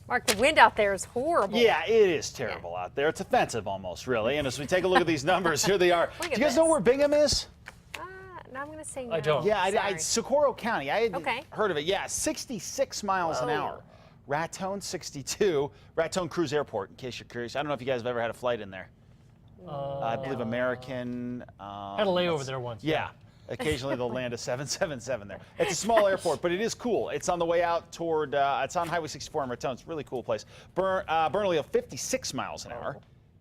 Mark, the wind out there is horrible. Yeah, it is terrible out there. It's offensive almost, really. And as we take a look at these numbers, here they are. Do you guys know where Bingham is? No, I'm going to say no. I don't. Yeah, Socorro County. I had heard of it. Yeah, 66 miles an hour. Raton, 62. Raton Cruz Airport, in case you're curious. I don't know if you guys have ever had a flight in there. I believe American. Had a layover there once. Yeah. Occasionally they'll land a 777 there. It's a small airport, but it is cool. It's on the way out toward, it's on Highway 64 in Raton. It's a really cool place. Bernalillo, 56 miles an hour.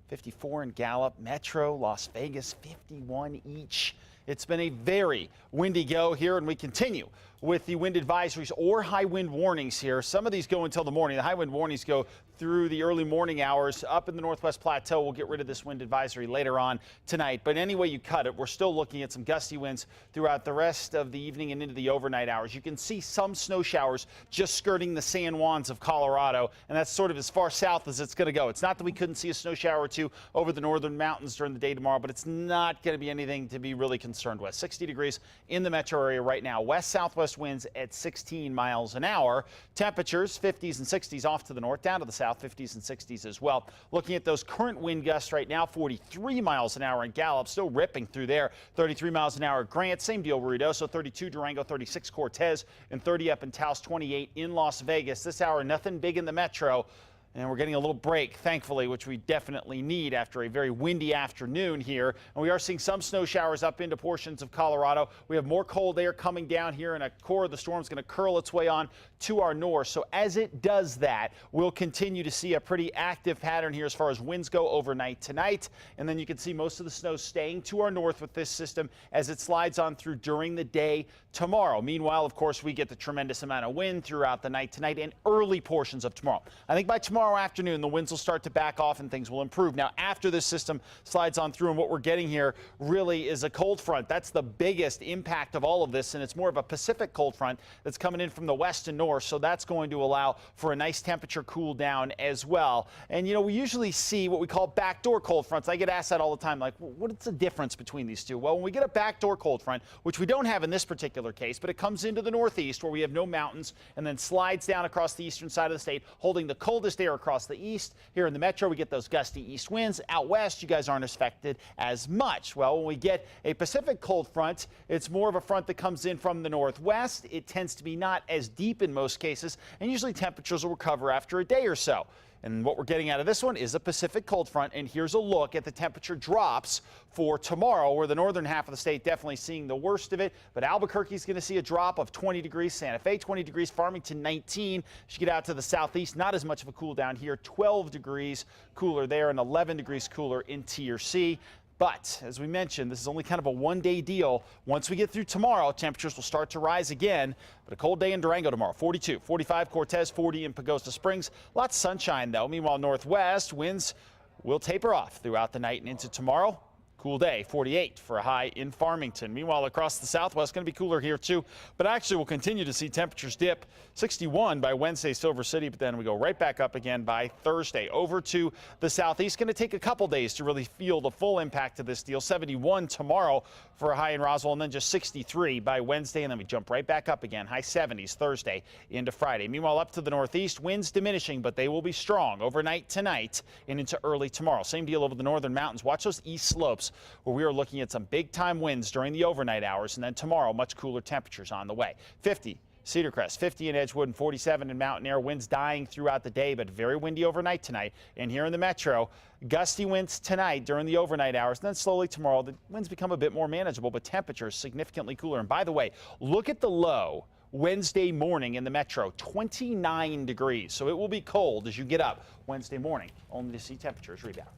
54 in Gallup. Metro, Las Vegas, 51 each. It's been a very windy go here, and we continue with the wind advisories or high wind warnings here. Some of these go until the morning. The high wind warnings go through the early morning hours up in the Northwest Plateau. We'll get rid of this wind advisory later on tonight. But any way you cut it, we're still looking at some gusty winds throughout the rest of the evening and into the overnight hours. You can see some snow showers just skirting the San Juans of Colorado, and that's sort of as far south as it's going to go. It's not that we couldn't see a snow shower or two over the northern mountains during the day tomorrow, but it's not going to be anything to be really concerned with. 60 degrees in the metro area right now. West-southwest winds at 16 miles an hour. Temperatures 50s and 60s off to the north, down to the south, 50s and 60s as well. Looking at those current wind gusts right now, 43 miles an hour in Gallup, still ripping through there. 33 miles an hour at Grant, same deal Ruidoso, 32 Durango, 36 Cortez, and 30 up in Taos, 28 in Las Vegas. This hour, nothing big in the metro. And we're getting a little break, thankfully, which we definitely need after a very windy afternoon here. And we are seeing some snow showers up into portions of Colorado. We have more cold air coming down here, and a core of the storm is going to curl its way on to our north. So as it does that, we'll continue to see a pretty active pattern here as far as winds go overnight tonight. And then you can see most of the snow staying to our north with this system as it slides on through during the day tomorrow. Meanwhile, of course, we get the tremendous amount of wind throughout the night tonight and early portions of tomorrow. I think by tomorrow afternoon, the winds will start to back off and things will improve. Now, after this system slides on through, and what we're getting here really is a cold front. That's the biggest impact of all of this, and it's more of a Pacific cold front that's coming in from the west and north, so that's going to allow for a nice temperature cool down as well. And, you know, we usually see what we call backdoor cold fronts. I get asked that all the time, like, what's the difference between these two? Well, when we get a backdoor cold front, which we don't have in this particular case, but it comes into the northeast where we have no mountains and then slides down across the eastern side of the state, holding the coldest air across the east. Here in the metro, we get those gusty east winds. Out west, you guys aren't affected as much. Well, when we get a Pacific cold front, it's more of a front that comes in from the northwest. It tends to be not as deep in most cases, and usually temperatures will recover after a day or so. And what we're getting out of this one is a Pacific cold front, and here's a look at the temperature drops for tomorrow, where the northern half of the state definitely seeing the worst of it. But Albuquerque's going to see a drop of 20 degrees, Santa Fe 20 degrees, Farmington 19. As you get out to the southeast, not as much of a cool down here, 12 degrees cooler there and 11 degrees cooler in TRC. But as we mentioned, this is only kind of a one-day deal. Once we get through tomorrow, temperatures will start to rise again. But a cold day in Durango tomorrow, 42, 45 Cortez, 40 in Pagosta Springs. Lots of sunshine, though. Meanwhile, northwest winds will taper off throughout the night and into tomorrow. Cool day, 48 for a high in Farmington. Meanwhile, across the southwest, going to be cooler here too. But actually, we'll continue to see temperatures dip. 61 by Wednesday, Silver City, but then we go right back up again by Thursday. Over to the southeast, going to take a couple days to really feel the full impact of this deal. 71 tomorrow for a high in Roswell, and then just 63 by Wednesday, and then we jump right back up again. High 70s Thursday into Friday. Meanwhile, up to the northeast, winds diminishing, but they will be strong overnight tonight and into early tomorrow. Same deal over the northern mountains. Watch those east slopes, where we are looking at some big-time winds during the overnight hours, and then tomorrow, much cooler temperatures on the way. 50 Cedar Crest, 50 in Edgewood, and 47 in Mountain Air. Winds dying throughout the day, but very windy overnight tonight. And here in the metro, gusty winds tonight during the overnight hours, and then slowly tomorrow, the winds become a bit more manageable, but temperatures significantly cooler. And by the way, look at the low Wednesday morning in the metro, 29 degrees. So it will be cold as you get up Wednesday morning, only to see temperatures rebound.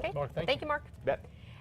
Okay. Mark, thank you, Mark. Bet.